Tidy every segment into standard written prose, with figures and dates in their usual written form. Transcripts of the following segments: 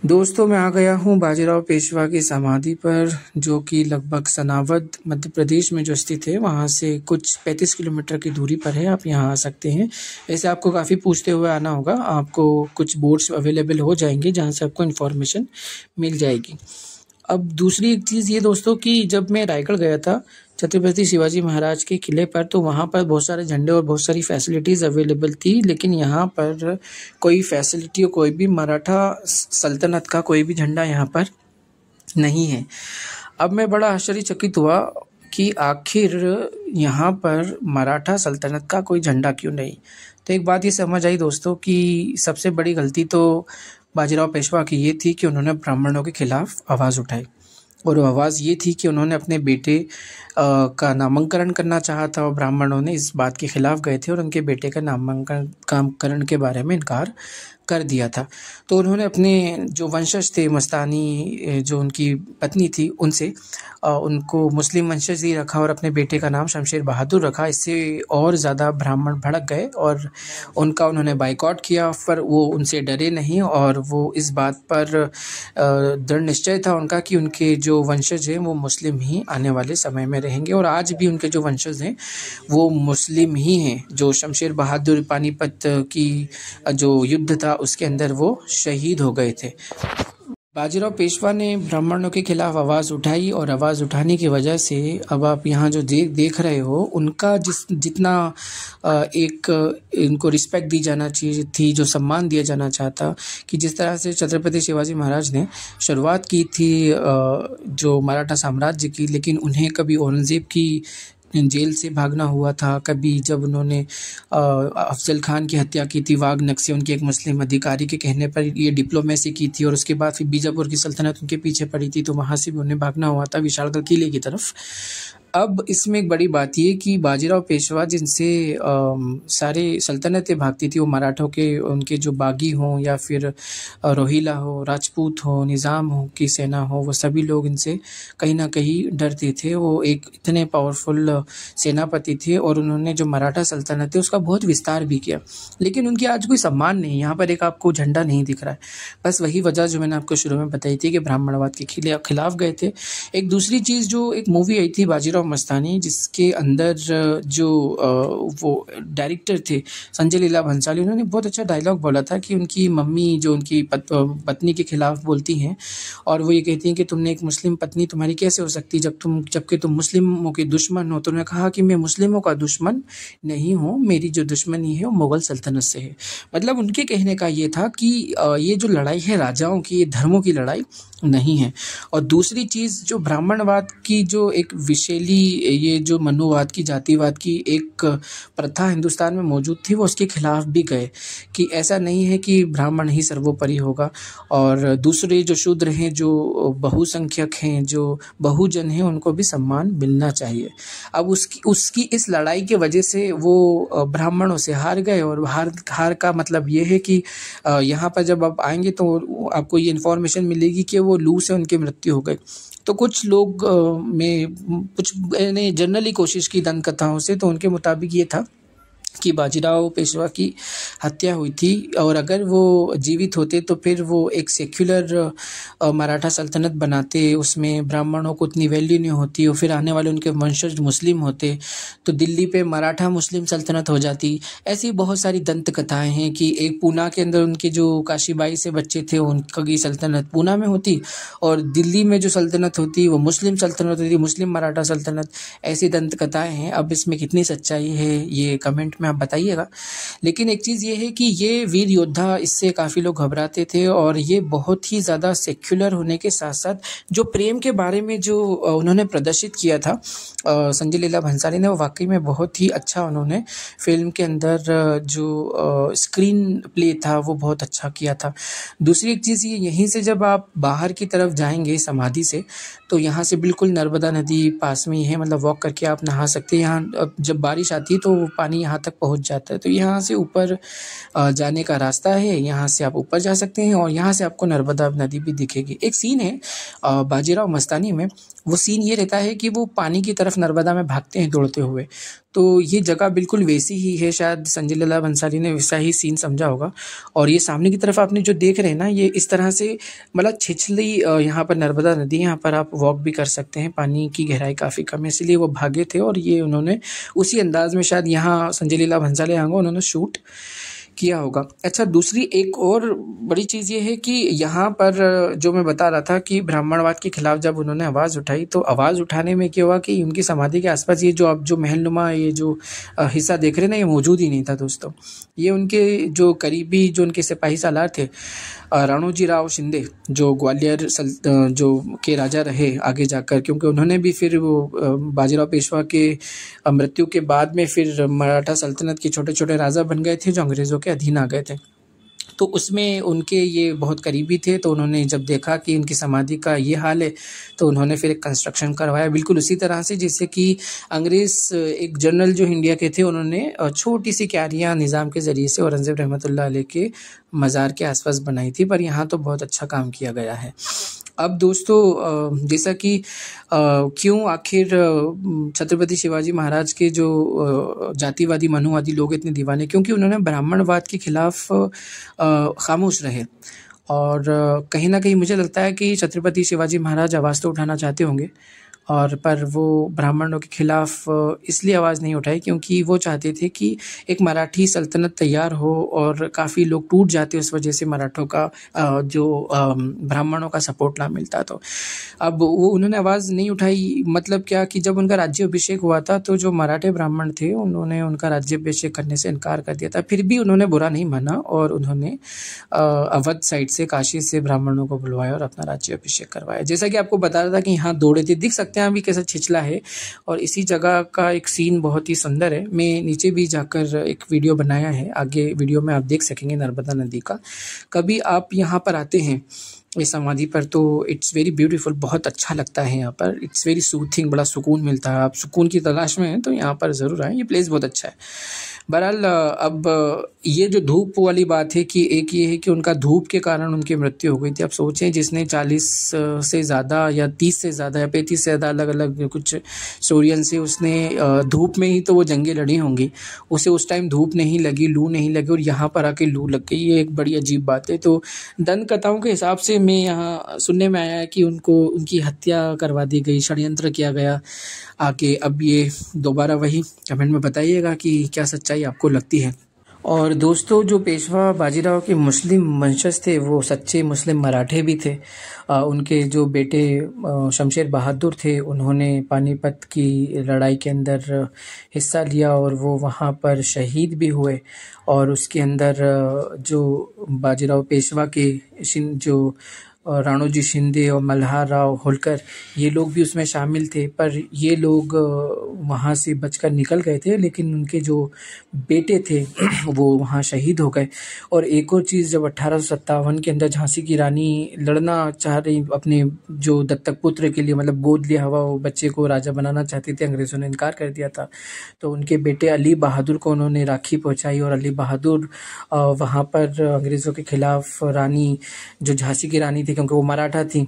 दोस्तों मैं आ गया हूँ बाजीराव पेशवा की समाधि पर, जो कि लगभग सनावद मध्य प्रदेश में जो स्थित है, वहाँ से कुछ 35 किलोमीटर की दूरी पर है। आप यहाँ आ सकते हैं। वैसे आपको काफ़ी पूछते हुए आना होगा। आपको कुछ बोर्ड्स अवेलेबल हो जाएंगे जहाँ से आपको इन्फॉर्मेशन मिल जाएगी। अब दूसरी एक चीज़ ये दोस्तों कि जब मैं रायगढ़ गया था छत्रपति शिवाजी महाराज के किले पर, तो वहाँ पर बहुत सारे झंडे और बहुत सारी फैसिलिटीज़ अवेलेबल थी, लेकिन यहाँ पर कोई फैसिलिटी और कोई भी मराठा सल्तनत का कोई भी झंडा यहाँ पर नहीं है। अब मैं बड़ा आश्चर्यचकित हुआ कि आखिर यहाँ पर मराठा सल्तनत का कोई झंडा क्यों नहीं। तो एक बात ये समझ आई दोस्तों कि सबसे बड़ी गलती तो बाजीराव पेशवा की ये थी कि उन्होंने ब्राह्मणों के खिलाफ आवाज़ उठाई, और वो आवाज़ ये थी कि उन्होंने अपने बेटे का नामांकन करना चाहा था, और ब्राह्मणों ने इस बात के खिलाफ गए थे और उनके बेटे का नामांकन के बारे में इनकार कर दिया था। तो उन्होंने अपने जो वंशज थे, मस्तानी जो उनकी पत्नी थी, उनसे उनको मुस्लिम वंशज ही रखा और अपने बेटे का नाम शमशेर बहादुर रखा। इससे और ज़्यादा ब्राह्मण भड़क गए और उन्होंने बाइकआउट किया, पर वो उनसे डरे नहीं, और वो इस बात पर दृढ़ निश्चय था उनका कि उनके जो वंशज हैं वो मुस्लिम ही आने वाले समय में रहेंगे। और आज भी उनके जो वंशज हैं वो मुस्लिम ही हैं। जो शमशेर बहादुर पानीपत की जो युद्ध था उसके अंदर वो शहीद हो गए थे। बाजीराव पेशवा ने ब्राह्मणों के खिलाफ आवाज़ उठाई, और आवाज़ उठाने की वजह से अब आप यहाँ जो देख रहे हो, उनका जितना एक इनको रिस्पेक्ट दी जाना चाहिए थी, जो सम्मान दिया जाना चाहता, कि जिस तरह से छत्रपति शिवाजी महाराज ने शुरुआत की थी जो मराठा साम्राज्य की, लेकिन उन्हें कभी औरंगज़ेब की जेल से भागना हुआ था, कभी जब उन्होंने अफजल खान की हत्या की थी वागनक से, उनके एक मुस्लिम अधिकारी के कहने पर ये डिप्लोमेसी की थी, और उसके बाद फिर बीजापुर की सल्तनत उनके पीछे पड़ी थी, तो वहाँ से भी उन्हें भागना हुआ था विशालगढ़ किले की तरफ। अब इसमें एक बड़ी बात ये कि बाजीराव पेशवा जिनसे सारे सल्तनतें भागती थी, वो मराठों के उनके जो बागी हों या फिर रोहिला हो, राजपूत हो, निज़ाम हो की सेना हो, वो सभी लोग इनसे कहीं ना कहीं डरते थे। वो एक इतने पावरफुल सेनापति थे और उन्होंने जो मराठा सल्तनत है उसका बहुत विस्तार भी किया, लेकिन उनकी आज कोई सम्मान नहीं। यहाँ पर एक आपको झंडा नहीं दिख रहा है। बस वही वजह जो मैंने आपको शुरू में बताई थी कि ब्राह्मणवाद के खिलाफ गए थे। एक दूसरी चीज़, जो एक मूवी आई थी बाजीराव मस्तानी, जिसके अंदर जो वो डायरेक्टर थे संजय लीला भंसाली, उन्होंने बहुत अच्छा डायलॉग बोला था कि उनकी मम्मी जो उनकी पत्नी के खिलाफ बोलती हैं, और वो ये कहती हैं कि तुमने एक मुस्लिम पत्नी तुम्हारी कैसे हो सकती जबकि तुम मुस्लिमों के दुश्मन हो। तो उन्होंने कहा कि मैं मुस्लिमों का दुश्मन नहीं हूँ, मेरी जो दुश्मनी है वो मुगल सल्तनत से है। मतलब उनके कहने का ये था कि ये जो लड़ाई है राजाओं की, ये धर्मों की लड़ाई नहीं है। और दूसरी चीज़, जो ब्राह्मणवाद की जो एक विशैली, ये जो मनुवाद की, जातिवाद की एक प्रथा हिंदुस्तान में मौजूद थी, वो उसके खिलाफ भी गए कि ऐसा नहीं है कि ब्राह्मण ही सर्वोपरि होगा, और दूसरे जो शूद्र हैं, जो बहुसंख्यक हैं, जो बहुजन हैं, उनको भी सम्मान मिलना चाहिए। अब उसकी इस लड़ाई के वजह से वो ब्राह्मणों से हार गए, और हार का मतलब ये है कि यहाँ पर जब आप आएंगे तो आपको ये इन्फॉर्मेशन मिलेगी कि वो लू से उनकी मृत्यु हो गई। तो कुछ लोग कुछ ने जनरली कोशिश की दंत कथाओं से, तो उनके मुताबिक ये था कि बाजीराव पेशवा की हत्या हुई थी, और अगर वो जीवित होते तो फिर वो एक सेक्युलर मराठा सल्तनत बनाते, उसमें ब्राह्मणों को उतनी वैल्यू नहीं होती, और फिर आने वाले उनके वंशज मुस्लिम होते, तो दिल्ली पे मराठा मुस्लिम सल्तनत हो जाती। ऐसी बहुत सारी दंत कथाएं हैं कि एक पूना के अंदर उनके जो काशीबाई से बच्चे थे, उनकी सल्तनत पूना में होती, और दिल्ली में जो सल्तनत होती वो मुस्लिम सल्तनत होती, मुस्लिम मराठा सल्तनत। ऐसी दंत कथाएं हैं। अब इसमें कितनी सच्चाई है ये कमेंट में आप बताइएगा। लेकिन एक चीज़ ये है कि ये वीर योद्धा, इससे काफ़ी लोग घबराते थे, और ये बहुत ही ज़्यादा सेक्युलर होने के साथ साथ जो प्रेम के बारे में जो उन्होंने प्रदर्शित किया था संजय लीला भंसाली ने, वो वाकई में बहुत ही अच्छा उन्होंने फिल्म के अंदर जो स्क्रीन प्ले था वो बहुत अच्छा किया था। दूसरी एक चीज़, ये यहीं से जब आप बाहर की तरफ जाएंगे समाधि से, तो यहाँ से बिल्कुल नर्मदा नदी पास में ही है, मतलब वॉक करके आप नहा सकते हैं। यहाँ जब बारिश आती है तो पानी यहाँ तक पहुँच जाता है, तो यहाँ से ऊपर जाने का रास्ता है, यहाँ से आप ऊपर जा सकते हैं, और यहाँ से आपको नर्मदा नदी भी दिखेगी। एक सीन है बाजीराव मस्तानी में, वो सीन ये रहता है कि वो पानी की तरफ नर्मदा में भागते हैं दौड़ते हुए, तो ये जगह बिल्कुल वैसी ही है, शायद संजय लीला भंसाली ने वैसा ही सीन समझा होगा। और ये सामने की तरफ आपने जो देख रहे हैं ना, ये इस तरह से मतलब छिछली यहाँ पर नर्मदा नदी है, यहाँ पर आप वॉक भी कर सकते हैं। पानी की गहराई काफ़ी कम है, इसलिए वो भागे थे और ये उन्होंने उसी अंदाज में शायद यहाँ संजय लीला भंसाली आएंगे उन्होंने शूट किया होगा। अच्छा, दूसरी एक और बड़ी चीज़ ये है कि यहाँ पर जो मैं बता रहा था कि ब्राह्मणवाद के खिलाफ जब उन्होंने आवाज़ उठाई, तो आवाज़ उठाने में क्या हुआ कि उनकी समाधि के आसपास ये जो आप जो महलनुमा ये जो हिस्सा देख रहे हैं ना, ये मौजूद ही नहीं था दोस्तों। ये उनके जो करीबी जो उनके सिपाही सालार थे, राणोजी राव शिंदे, जो ग्वालियर जो के राजा रहे आगे जाकर, क्योंकि उन्होंने भी फिर वो बाजीराव पेशवा के मृत्यु के बाद में फिर मराठा सल्तनत के छोटे छोटे राजा बन गए थे जो अंग्रेज़ों के अधीन आ गए थे। तो उसमें उनके ये बहुत करीबी थे, तो उन्होंने जब देखा कि उनकी समाधि का ये हाल है, तो उन्होंने फिर एक कंस्ट्रक्शन करवाया बिल्कुल उसी तरह से जैसे कि अंग्रेज़ एक जनरल जो इंडिया के थे, उन्होंने छोटी सी क्यारियाँ निज़ाम के ज़रिए से औरंगज़ेब रहमतुल्लाह अलैह के मज़ार के आसपास बनाई थी, पर यहाँ तो बहुत अच्छा काम किया गया है। अब दोस्तों जैसा कि क्यों आखिर छत्रपति शिवाजी महाराज के जो जातिवादी मनुवादी लोग इतने दीवाने, क्योंकि उन्होंने ब्राह्मणवाद के खिलाफ खामोश रहे। और कहीं ना कहीं मुझे लगता है कि छत्रपति शिवाजी महाराज आवाज़ तो उठाना चाहते होंगे, और पर वो ब्राह्मणों के खिलाफ इसलिए आवाज़ नहीं उठाई क्योंकि वो चाहते थे कि एक मराठी सल्तनत तैयार हो, और काफ़ी लोग टूट जाते उस वजह से मराठों का जो ब्राह्मणों का सपोर्ट ना मिलता। तो अब वो उन्होंने आवाज़ नहीं उठाई, मतलब क्या कि जब उनका राज्याभिषेक हुआ था तो जो मराठे ब्राह्मण थे उन्होंने उनका राज्याभिषेक करने से इनकार कर दिया था। फिर भी उन्होंने बुरा नहीं माना और उन्होंने अवध साइड से, काशी से ब्राह्मणों को बुलवाया और अपना राज्याभिषेक करवाया। जैसा कि आपको बता रहा था कि यहाँ दौड़े थे, दिख सकते हैं अभी कैसा छिछला है, और इसी जगह का एक सीन बहुत ही सुंदर है। मैं नीचे भी जाकर एक वीडियो बनाया है, आगे वीडियो में आप देख सकेंगे नर्मदा नदी का। कभी आप यहाँ पर आते हैं इस समाधि पर तो इट्स वेरी ब्यूटीफुल, बहुत अच्छा लगता है यहाँ पर, इट्स वेरी सूथिंग, बड़ा सुकून मिलता है। आप सुकून की तलाश में हैं तो यहाँ पर ज़रूर आएँ, ये प्लेस बहुत अच्छा है। बहरहाल अब ये जो धूप वाली बात है कि एक ये है कि उनका धूप के कारण उनकी मृत्यु हो गई थी। अब सोचें जिसने 40 से ज़्यादा या 30 से ज़्यादा या 35 से ज़्यादा अलग अलग कुछ स्टोरियन से उसने धूप में ही तो वो जंगें लड़ी होंगी, उसे उस टाइम धूप नहीं लगी, लू नहीं लगी, और यहाँ पर आके लू लग गई। ये एक बड़ी अजीब बात है। तो दंत कथाओं के हिसाब से मैं यहाँ सुनने में आया है कि उनकी हत्या करवा दी गई, षड्यंत्र किया गया आके। अब ये दोबारा वही, कमेंट में बताइएगा कि क्या सच्चाई आपको लगती है। और दोस्तों जो पेशवा बाजीराव के मुस्लिम वंशज थे वो सच्चे मुस्लिम मराठे भी थे। उनके जो बेटे शमशेर बहादुर थे उन्होंने पानीपत की लड़ाई के अंदर हिस्सा लिया और वो वहाँ पर शहीद भी हुए। और उसके अंदर जो बाजीराव पेशवा के जो राणोजी शिंदे और मल्हार राव होलकर, ये लोग भी उसमें शामिल थे, पर ये लोग वहाँ से बचकर निकल गए थे, लेकिन उनके जो बेटे थे वो वहाँ शहीद हो गए। और एक और चीज़, जब 1857 के अंदर झांसी की रानी लड़ना चाह रही अपने जो दत्तक पुत्र के लिए, मतलब गोद लिया हुआ वो बच्चे को राजा बनाना चाहती थी, अंग्रेज़ों ने इनकार कर दिया था, तो उनके बेटे अली बहादुर को उन्होंने राखी पहुँचाई। और अली बहादुर वहाँ पर अंग्रेज़ों के खिलाफ रानी जो झांसी की रानी थी, क्योंकि वो मराठा थी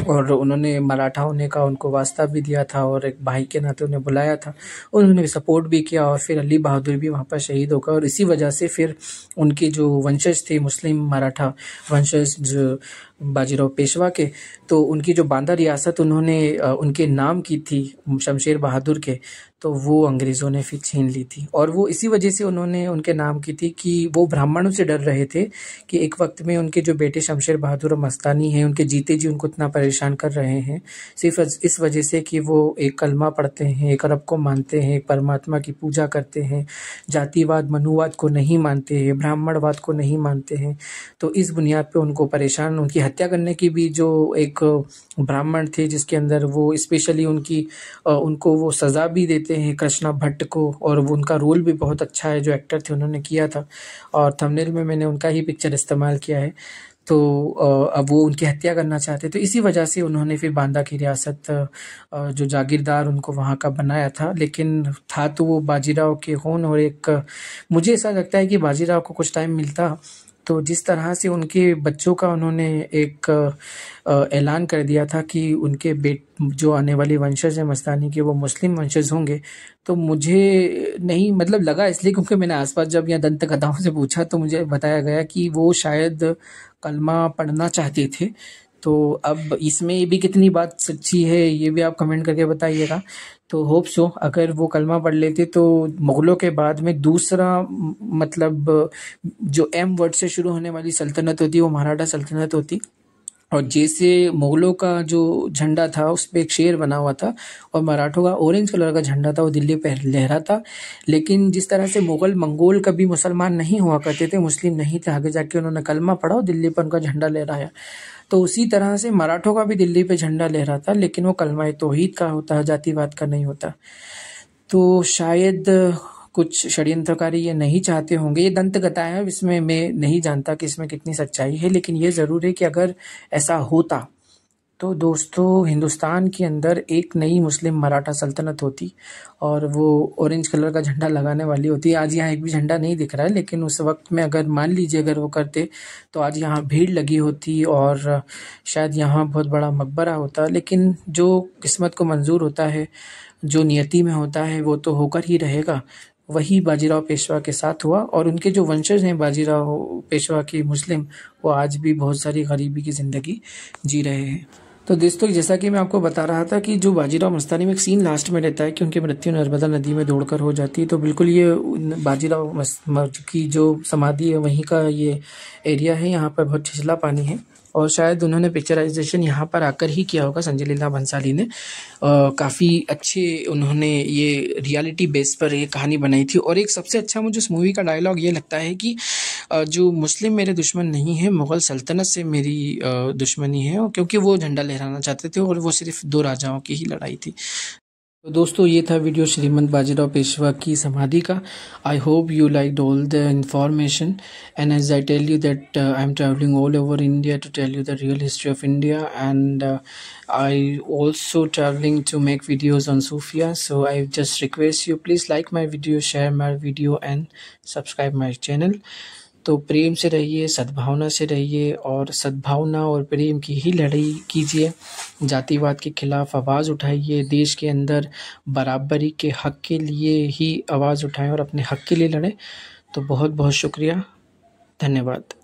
और उन्होंने मराठा होने का उनको वास्ता भी दिया था और एक भाई के नाते उन्हें बुलाया था, उन्होंने सपोर्ट भी किया। और फिर अली बहादुर भी वहाँ पर शहीद हो गए। और इसी वजह से फिर उनके जो वंशज थे, मुस्लिम मराठा वंशज जो बाजीराव पेशवा के, तो उनकी जो बांदा रियासत उन्होंने उनके नाम की थी शमशेर बहादुर के, तो वो अंग्रेज़ों ने फिर छीन ली थी। और वो इसी वजह से उन्होंने उनके नाम की थी कि वो ब्राह्मणों से डर रहे थे कि एक वक्त में उनके जो बेटे शमशेर बहादुर और मस्तानी हैं, उनके जीते जी उनको इतना परेशान कर रहे हैं, सिर्फ इस वजह से कि वो एक कलमा पढ़ते हैं, एक रब को मानते हैं, एक परमात्मा की पूजा करते हैं, जातिवाद मनुवाद को नहीं मानते हैं, ब्राह्मणवाद को नहीं मानते हैं। तो इस बुनियाद पे उनको परेशान, उनकी हत्या करने की भी जो एक ब्राह्मण थे जिसके अंदर वो स्पेशली उनको वो सज़ा भी देते हैं कृष्णा भट्ट को, और वो उनका रोल भी बहुत अच्छा है जो एक्टर थे उन्होंने किया था, और थंबनेल में मैंने उनका ही पिक्चर इस्तेमाल किया है। तो अब वो उनकी हत्या करना चाहते, तो इसी वजह से उन्होंने फिर बांदा की रियासत जो जागीरदार उनको वहाँ का बनाया था। लेकिन था तो वो बाजीराव के खून, और एक मुझे ऐसा लगता है कि बाजीराव को कुछ टाइम मिलता तो जिस तरह से उनके बच्चों का उन्होंने एक ऐलान कर दिया था कि उनके जो आने वाली वंशज है मस्तानी के वो मुस्लिम वंशज होंगे, तो मुझे नहीं मतलब लगा इसलिए क्योंकि मैंने आसपास जब यहाँ दंतकथाओं से पूछा तो मुझे बताया गया कि वो शायद कलमा पढ़ना चाहते थे। तो अब इसमें भी कितनी बात सच्ची है ये भी आप कमेंट करके बताइएगा। तो होप सो अगर वो कलमा पढ़ लेते तो मुग़लों के बाद में दूसरा मतलब जो एम वर्ड से शुरू होने वाली सल्तनत होती वो मराठा सल्तनत होती। और जैसे मुग़लों का जो झंडा था उस पे एक शेर बना हुआ था और मराठों का ऑरेंज कलर का झंडा था, वो दिल्ली पे लहराता। लेकिन जिस तरह से मंगोल कभी मुसलमान नहीं हुआ करते थे, मुस्लिम नहीं थे, आगे जाके उन्होंने कलमा पढ़ा और दिल्ली पर उनका झंडा लहराया। तो उसी तरह से मराठों का भी दिल्ली पे झंडा लहराता, लेकिन वो कलमा तौहीद का होता है, जातिवाद का नहीं होता। तो शायद कुछ षड्यंत्रकारी ये नहीं चाहते होंगे। ये दंत कथाएं हैं, इसमें मैं नहीं जानता कि इसमें कितनी सच्चाई है, लेकिन ये ज़रूर है कि अगर ऐसा होता तो दोस्तों हिंदुस्तान के अंदर एक नई मुस्लिम मराठा सल्तनत होती और वो ऑरेंज कलर का झंडा लगाने वाली होती। आज यहाँ एक भी झंडा नहीं दिख रहा है, लेकिन उस वक्त में अगर मान लीजिए अगर वो करते तो आज यहाँ भीड़ लगी होती और शायद यहाँ बहुत बड़ा मकबरा होता। लेकिन जो किस्मत को मंजूर होता है, जो नियति में होता है, वो तो होकर ही रहेगा। वही बाजीराव पेशवा के साथ हुआ और उनके जो वंशज हैं बाजीराव पेशवा के मुस्लिम, वो आज भी बहुत सारी गरीबी की ज़िंदगी जी रहे हैं। तो दोस्तों जैसा कि मैं आपको बता रहा था कि जो बाजीराव मस्तानी में एक सीन लास्ट में रहता है कि उनकी मृत्यु नर्मदा नदी में दौड़कर हो जाती है, तो बिल्कुल ये बाजीराव की जो समाधि है वहीं का ये एरिया है। यहाँ पर बहुत छिछला पानी है और शायद उन्होंने पिक्चराइजेशन यहाँ पर आकर ही किया होगा, संजय लीला भंसाली ने। काफ़ी अच्छे उन्होंने ये रियलिटी बेस पर ये कहानी बनाई थी। और एक सबसे अच्छा मुझे इस मूवी का डायलॉग ये लगता है कि जो मुस्लिम मेरे दुश्मन नहीं है, मुग़ल सल्तनत से मेरी दुश्मनी है, क्योंकि वो झंडा लहराना चाहते थे और वो सिर्फ 2 राजाओं की ही लड़ाई थी। तो दोस्तों ये था वीडियो श्रीमंत बाजीराव पेशवा की समाधि का। I hope you liked all the information and as I tell you that I am travelling all over India to tell you the real history of India, and I also traveling to make videos on Sufia. So I just request you, please like my video, share my video and subscribe my channel. तो प्रेम से रहिए, सद्भावना से रहिए और सद्भावना और प्रेम की ही लड़ाई कीजिए। जातिवाद के खिलाफ आवाज़ उठाइए, देश के अंदर बराबरी के हक़ के लिए ही आवाज़ उठाएं और अपने हक़ के लिए लड़ें। तो बहुत बहुत शुक्रिया, धन्यवाद।